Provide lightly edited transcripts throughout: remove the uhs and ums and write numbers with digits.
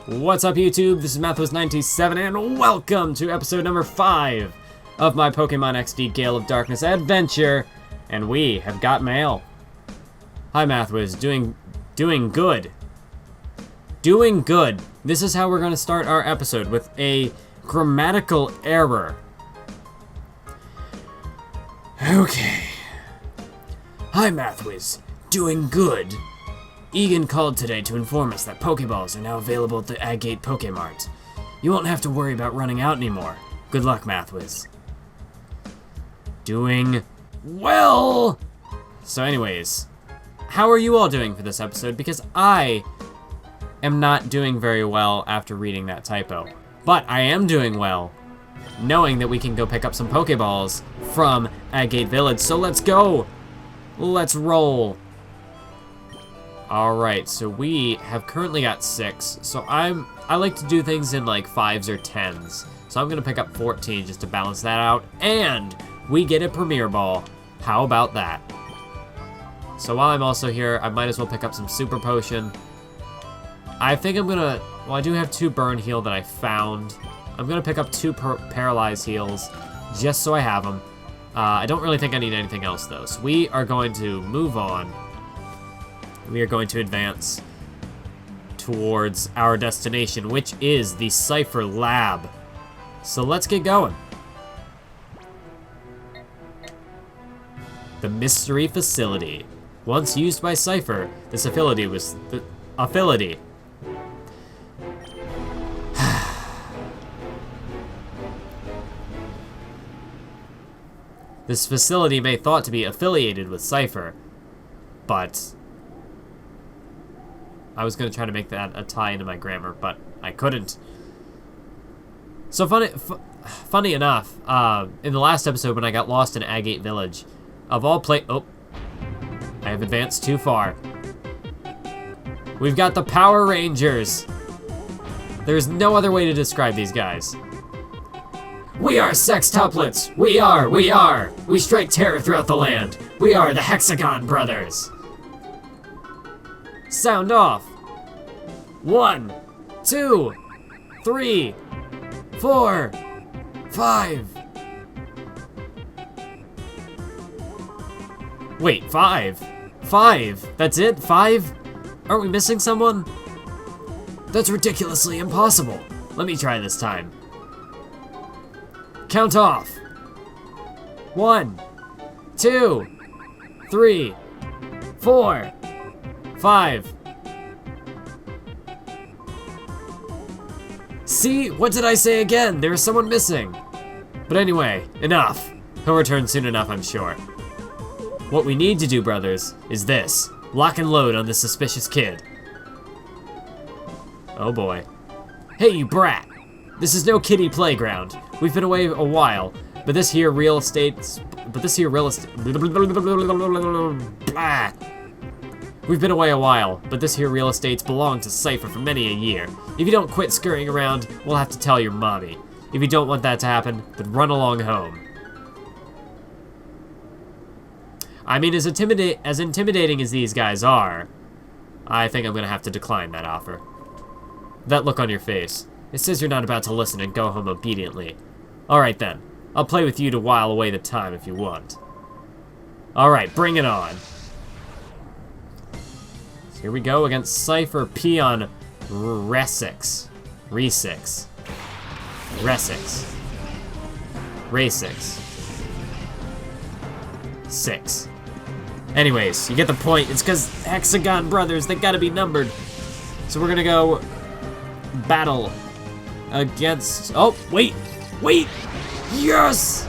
What's up, YouTube? This is Mathos97, and welcome to episode number 5 of my Pokémon XD Gale of Darkness adventure, and we have got mail. Hi, Mathwiz. Doing good. Doing good. This is how we're going to start our episode, with a grammatical error. Okay. Hi, Mathwiz. Doing good. Egan called today to inform us that Pokeballs are now available at the Agate Pokemart. You won't have to worry about running out anymore. Good luck, Mathwiz. Doing well! So anyways, how are you all doing for this episode? Because I am not doing very well after reading that typo. But I am doing well, knowing that we can go pick up some Pokeballs from Agate Village. So let's go! Let's roll! Alright, so we have currently got 6, so I like to do things in like 5s or 10s. So I'm gonna pick up 14 just to balance that out, and we get a Premier Ball. How about that? So while I'm also here, I might as well pick up some Super Potion. I think I'm gonna, well, I do have 2 Burn Heal that I found. I'm gonna pick up 2 Paralyze Heals, just so I have them. I don't really think I need anything else though, so we are going to move on. We are going to advance towards our destination, which is the Cypher Lab. So let's get going. The Mystery Facility. Once used by Cypher, this facility was the affiliate. This facility may thought to be affiliated with Cypher, but I was going to try to make that a tie into my grammar, but I couldn't. So funny enough, in the last episode when I got lost in Agate Village, of all oh, I have advanced too far. We've got the Power Rangers. There's no other way to describe these guys. We are sextuplets. We are. We strike terror throughout the land. We are the Hexagon Brothers. Sound off. 1, 2, 3, 4, 5. Wait, 5? 5? That's it? 5? Aren't we missing someone? That's ridiculously impossible. Let me try this time. Count off. 1, 2, 3, 4, 5. See? What did I say again? There is someone missing. But anyway, enough. He'll return soon enough, I'm sure. What we need to do, brothers, is this. Lock and load on this suspicious kid. Oh boy. Hey, you brat. This is no kiddie playground. We've been away a while, but this here real estate's... We've been away a while, but this here real estate's belonged to Cypher for many a year. If you don't quit scurrying around, we'll have to tell your mommy. If you don't want that to happen, then run along home. I mean, as intimidating as these guys are, I think I'm gonna have to decline that offer. That look on your face. It says you're not about to listen and go home obediently. Alright then, I'll play with you to while away the time if you want. Alright, bring it on. Here we go against Cypher P on Resix. 6. Anyways, you get the point. It's because Hexagon Brothers, they gotta be numbered. So we're gonna go battle against... Oh, wait! Yes!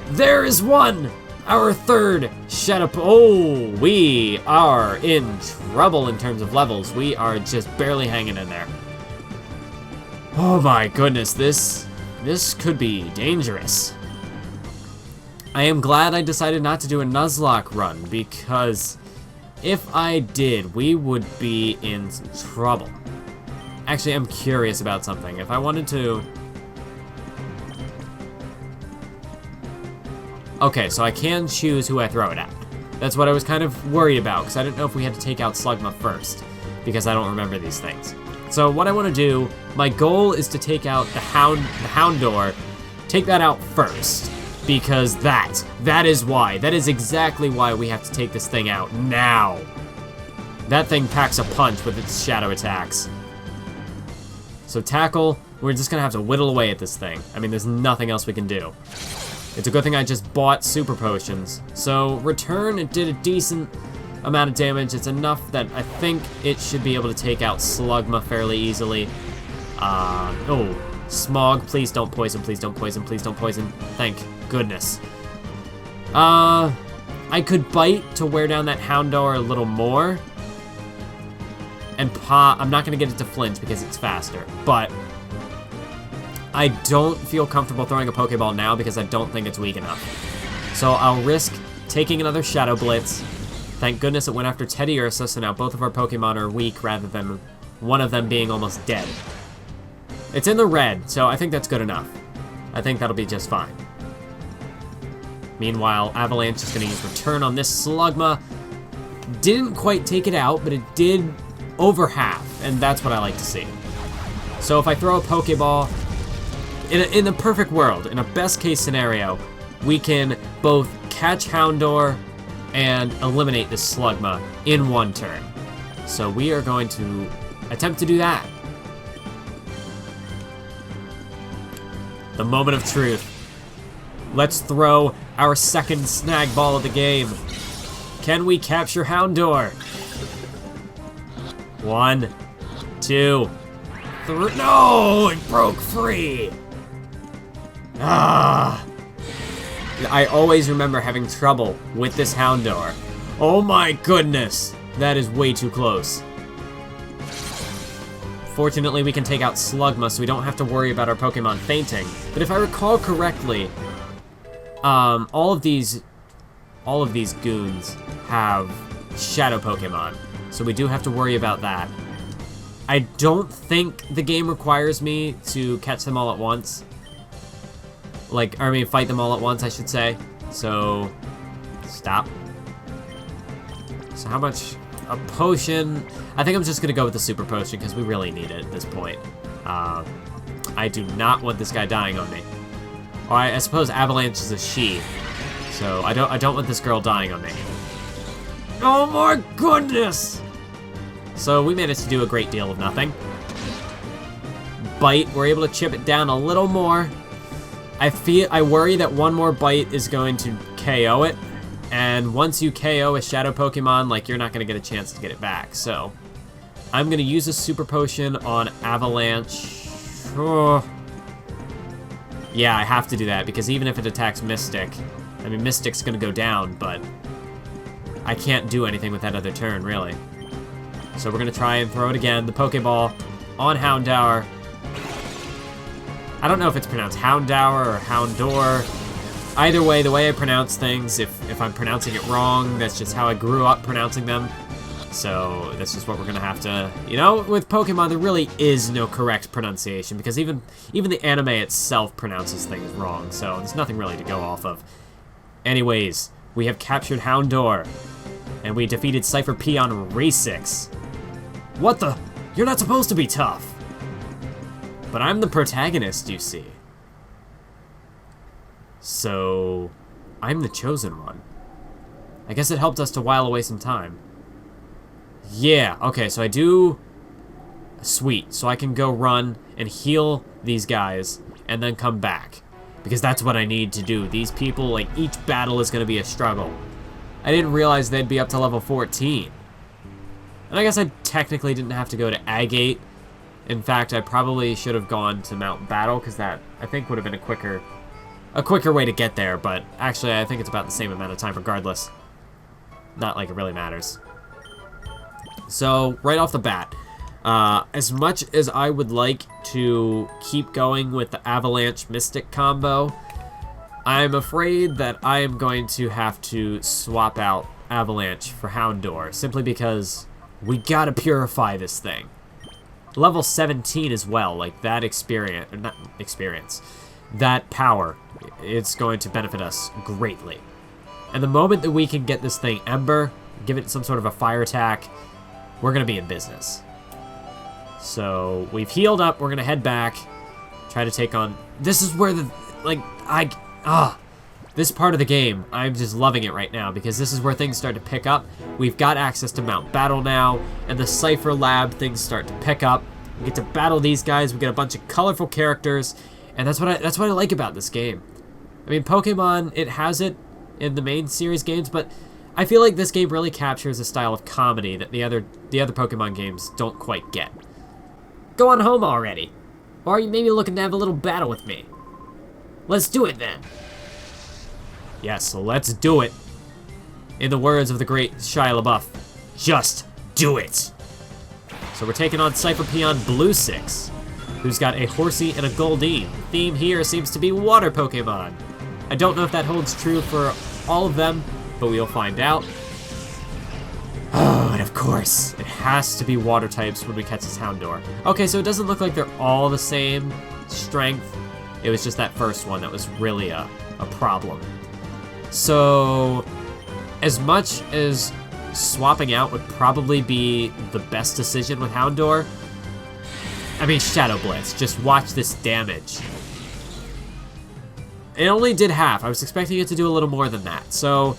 There is one! Our third shut up. Oh, we are in trouble in terms of levels. We are just barely hanging in there. Oh my goodness, this could be dangerous. I am glad I decided not to do a Nuzlocke run, because if I did, we would be in trouble. Actually, I'm curious about something. If I wanted to... Okay, so I can choose who I throw it at. That's what I was kind of worried about, because I didn't know if we had to take out Slugma first. because I don't remember these things. So what I want to do, my goal is to take out the Houndour, take that out first, because that is exactly why we have to take this thing out now. That thing packs a punch with its shadow attacks. So tackle, we're just gonna have to whittle away at this thing. I mean, there's nothing else we can do. It's a good thing I just bought super potions. So return, it did a decent amount of damage. It's enough that I think it should be able to take out Slugma fairly easily. Oh, Smog, please don't poison, please don't poison, please don't poison. Thank goodness. I could bite to wear down that Houndour a little more. And I'm not gonna get it to flinch because it's faster, but I don't feel comfortable throwing a Pokeball now because I don't think it's weak enough. So I'll risk taking another Shadow Blitz. Thank goodness it went after Teddiursa, so now both of our Pokemon are weak rather than one of them being almost dead. It's in the red, so I think that's good enough. I think that'll be just fine. Meanwhile, Avalanche is gonna use Return on this Slugma. Didn't quite take it out, but it did over half, and that's what I like to see. So if I throw a Pokeball, in the perfect world, in a best case scenario, we can both catch Houndour and eliminate this Slugma in one turn. So we are going to attempt to do that. The moment of truth. Let's throw our second snag ball of the game. Can we capture Houndour? 1, 2, 3. No, it broke free. I always remember having trouble with this Houndour. Oh my goodness, that is way too close. Fortunately, we can take out Slugma, so we don't have to worry about our Pokemon fainting. But if I recall correctly, all of these goons have Shadow Pokemon. So we do have to worry about that. I don't think the game requires me to catch them all at once. Fight them all at once, I should say. So, stop. So how much? A potion. I think I'm just gonna go with the super potion because we really need it at this point. I do not want this guy dying on me. Or I suppose Avalanche is a she. So I don't want this girl dying on me. Oh my goodness! So we managed to do a great deal of nothing. Bite, we're able to chip it down a little more. I worry that one more bite is going to KO it. And once you KO a Shadow Pokemon, you're not going to get a chance to get it back. So I'm going to use a Super Potion on Avalanche. Oh. Yeah, I have to do that because even if it attacks Mystic, I mean, Mystic's going to go down, but I can't do anything with that other turn, really. So we're going to try and throw it again. The Pokeball on Houndour. I don't know if it's pronounced Houndour or Houndour. Either way, the way I pronounce things, if I'm pronouncing it wrong, that's just how I grew up pronouncing them. So that's just what we're going to have to... You know, with Pokemon, there really is no correct pronunciation because even the anime itself pronounces things wrong. So there's nothing really to go off of. Anyways, we have captured Houndour. And we defeated CyberP on Race 6. What the? You're not supposed to be tough. But I'm the protagonist, you see. So, I'm the chosen one. I guess it helped us to while away some time. Yeah, okay, so I do... Sweet, so I can go run and heal these guys and then come back. Because that's what I need to do. These people, each battle is going to be a struggle. I didn't realize they'd be up to level 14. And I guess I technically didn't have to go to Agate. In fact, I probably should have gone to Mount Battle, because that, I think, would have been a quicker way to get there, but actually I think it's about the same amount of time regardless. Not like it really matters. So, right off the bat, as much as I would like to keep going with the Avalanche Mystic combo, I'm afraid that I am going to have to swap out Avalanche for Houndour, simply because we gotta purify this thing. Level 17 as well, that that power, it's going to benefit us greatly. And the moment that we can get this thing Ember, give it some sort of a fire attack, we're gonna be in business. So we've healed up. We're going to head back. Try to take on... This is where the... This part of the game, I'm just loving it right now because this is where things start to pick up. We've got access to Mount Battle now, and the Cypher Lab, things start to pick up. We get to battle these guys. We get a bunch of colorful characters, and that's what I like about this game. I mean, Pokemon, it has it in the main series games, but I feel like this game really captures a style of comedy that the other Pokemon games don't quite get. Go on home already. Or are you maybe looking to have a little battle with me? Let's do it then. Yes, let's do it. In the words of the great Shia LaBeouf, just do it. So we're taking on CyberP on Blue 6, who's got a Horsey and a Goldeen. Theme here seems to be water Pokemon. I don't know if that holds true for all of them, but we'll find out. Oh, and of course, it has to be water types when we catch this Houndour. Okay, so it doesn't look like they're all the same strength. It was just that first one that was really a problem. So, as much as swapping out would probably be the best decision with Houndour, I mean, Shadow Blitz, just watch this damage. It only did half. I was expecting it to do a little more than that. So,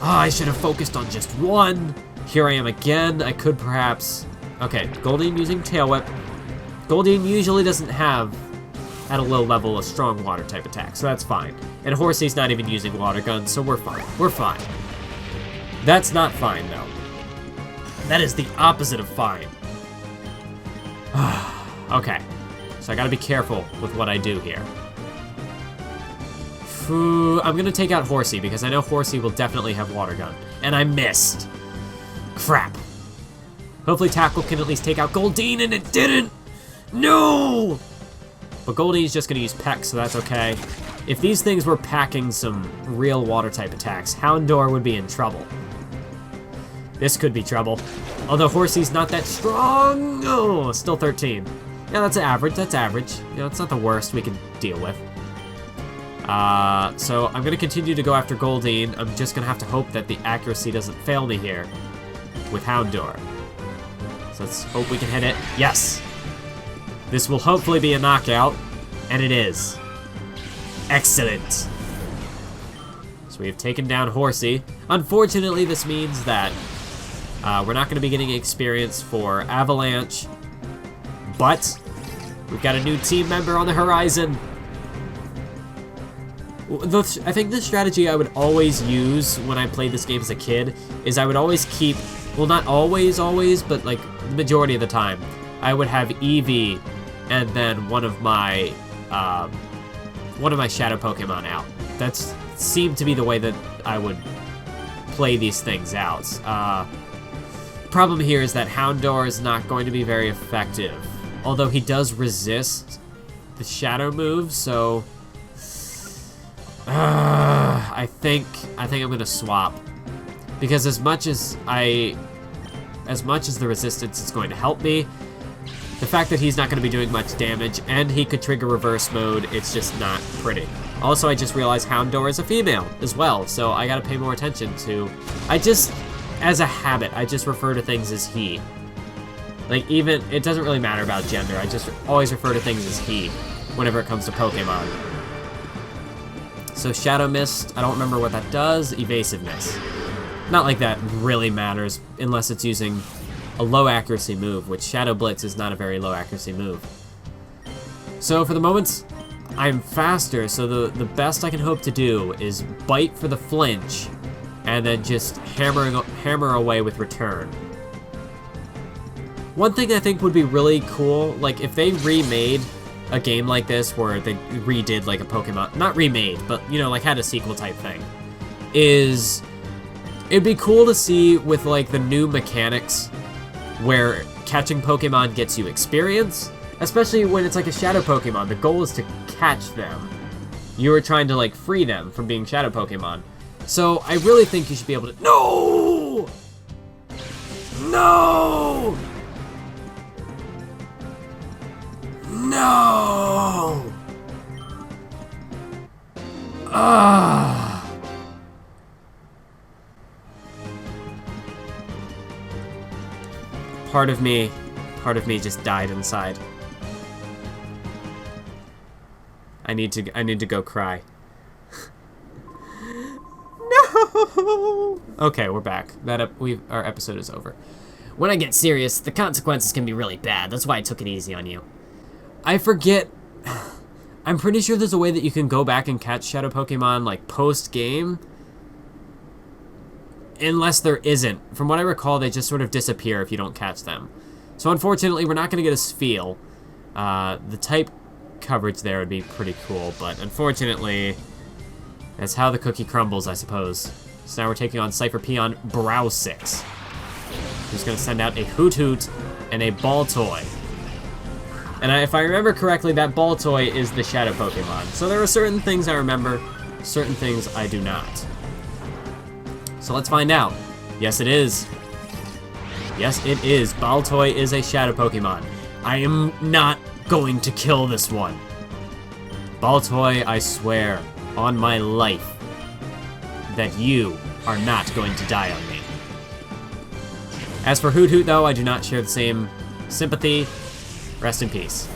I should have focused on just one. Here I am again. I could perhaps... Okay, Goldeen using Tail Whip. Goldeen usually doesn't have, at a low level, a strong water type attack, so that's fine. And Horsey's not even using Water Gun, so we're fine. We're fine. That's not fine, though. That is the opposite of fine. Okay, so I gotta be careful with what I do here. I'm gonna take out Horsey, because I know Horsey will definitely have Water Gun. And I missed. Crap. Hopefully Tackle can at least take out Goldeen, and it didn't! No! But Goldeen's just gonna use Peck, so that's okay. If these things were packing some real water-type attacks, Houndour would be in trouble. This could be trouble. Although Horsey's not that strong. Oh, still 13. Yeah, that's average. That's average. You know, it's not the worst we can deal with. So I'm going to continue to go after Goldeen. I'm just going to have to hope that the accuracy doesn't fail me here with Houndour. So let's hope we can hit it. Yes! This will hopefully be a knockout, and it is. Excellent! So we have taken down Horsey. Unfortunately, this means that we're not going to be getting experience for Avalanche, but we've got a new team member on the horizon. I think the strategy I would always use when I played this game as a kid is I would always keep, well, not always, but like the majority of the time, I would have Eevee and then one of my shadow Pokemon out. That seemed to be the way that I would play these things out. Problem here is that Houndour is not going to be very effective, although he does resist the shadow move, so I think I'm gonna swap, because as much as the resistance is going to help me, the fact that he's not going to be doing much damage and he could trigger reverse mode, it's just not pretty. Also, I just realized Houndour is a female as well, so I gotta pay more attention to... as a habit, I just refer to things as he. Like, even, it doesn't really matter about gender, I just always refer to things as he whenever it comes to Pokemon. So Shadow Mist, I don't remember what that does. Evasiveness. Not like that really matters unless it's using a low accuracy move, which Shadow Blitz is not a very low accuracy move. So for the moment, I'm faster, so the best I can hope to do is bite for the flinch, and then just hammer away with return. One thing I think would be really cool, like if they remade a game like this where they redid like a Pokemon, not remade, but you know, like had a sequel type thing, is it'd be cool to see with like the new mechanics where catching Pokemon gets you experience, especially when it's like a shadow Pokemon. The goal is to catch them. You are trying to like free them from being shadow Pokemon. So I really think you should be able to... No! No! No! Part part of me just died inside. I need to go cry. No. Okay, we're back. Our episode is over. When I get serious, the consequences can be really bad. That's why I took it easy on you. I forget. I'm pretty sure there's a way that you can go back and catch Shadow Pokemon like post-game. Unless there isn't. From what I recall, they just sort of disappear if you don't catch them. So unfortunately, we're not going to get a Spheal. The type coverage there would be pretty cool, but unfortunately, that's how the cookie crumbles, I suppose. So now we're taking on CyberP on Brow 6. Who's going to send out a Hoot Hoot and a Baltoy. And if I remember correctly, that Baltoy is the Shadow Pokemon. So there are certain things I remember, certain things I do not. So let's find out. Yes, it is. Yes, it is. Baltoy is a Shadow Pokemon. I am not going to kill this one. Baltoy, I swear on my life that you are not going to die on me. As for Hoot Hoot, though, I do not share the same sympathy. Rest in peace.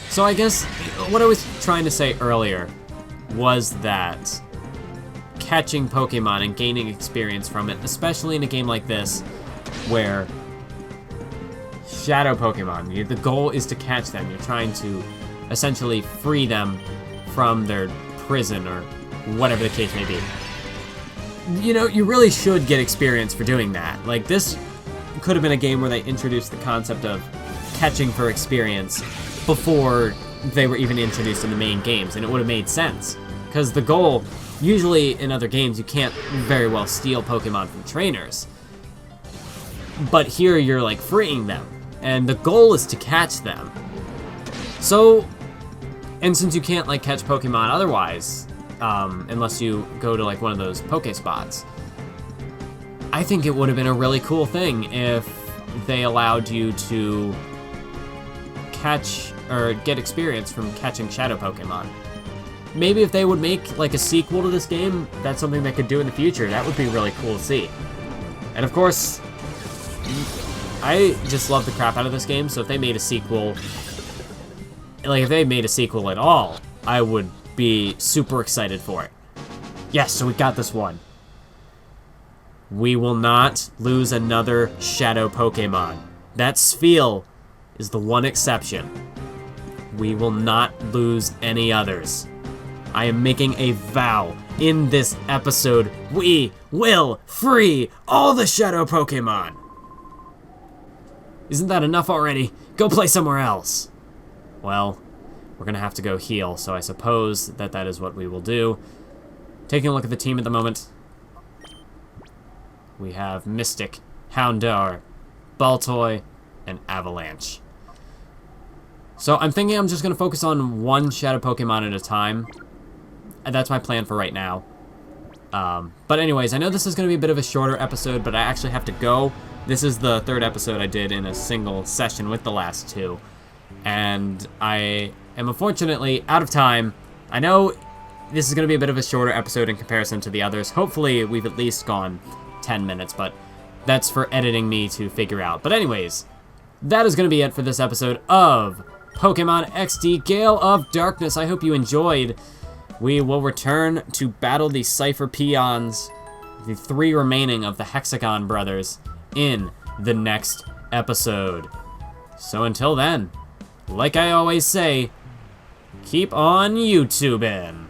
So I guess what I was trying to say earlier was that catching Pokemon and gaining experience from it, especially in a game like this, where Shadow Pokemon, the goal is to catch them. You're trying to essentially free them from their prison or whatever the case may be. You know, you really should get experience for doing that. Like, this could have been a game where they introduced the concept of catching for experience before they were even introduced in the main games, and it would have made sense. Because the goal, usually in other games, you can't very well steal Pokemon from trainers. But here you're, like, freeing them. And the goal is to catch them. So, and since you can't, like, catch Pokemon otherwise, unless you go to, like, one of those Pokespots, I think it would have been a really cool thing if they allowed you to catch, or get experience from catching Shadow Pokemon. Maybe if they would make, like, a sequel to this game, that's something they could do in the future. That would be really cool to see. And, of course, I just love the crap out of this game, so if they made a sequel, like, if they made a sequel at all, I would be super excited for it. Yes, so we got this one. We will not lose another Shadow Pokemon. That Spheal is the one exception. We will not lose any others. I am making a vow in this episode. We will free all the Shadow Pokemon. Isn't that enough already? Go play somewhere else. Well, we're gonna have to go heal, so I suppose that is what we will do. Taking a look at the team at the moment. We have Mystic, Houndour, Baltoy, and Avalanche. So I'm thinking I'm just gonna focus on one Shadow Pokemon at a time. And that's my plan for right now. But anyways, I know this is gonna be a bit of a shorter episode, but I actually have to go. This is the third episode I did in a single session with the last two. And I am unfortunately out of time. I know this is going to be a bit of a shorter episode in comparison to the others. Hopefully we've at least gone 10 minutes, but that's for editing me to figure out. But anyways, that is going to be it for this episode of Pokémon XD Gale of Darkness. I hope you enjoyed. We will return to battle the Cypher Peons, the 3 remaining of the Hexagon Brothers, in the next episode. So until then, like I always say, keep on YouTubing.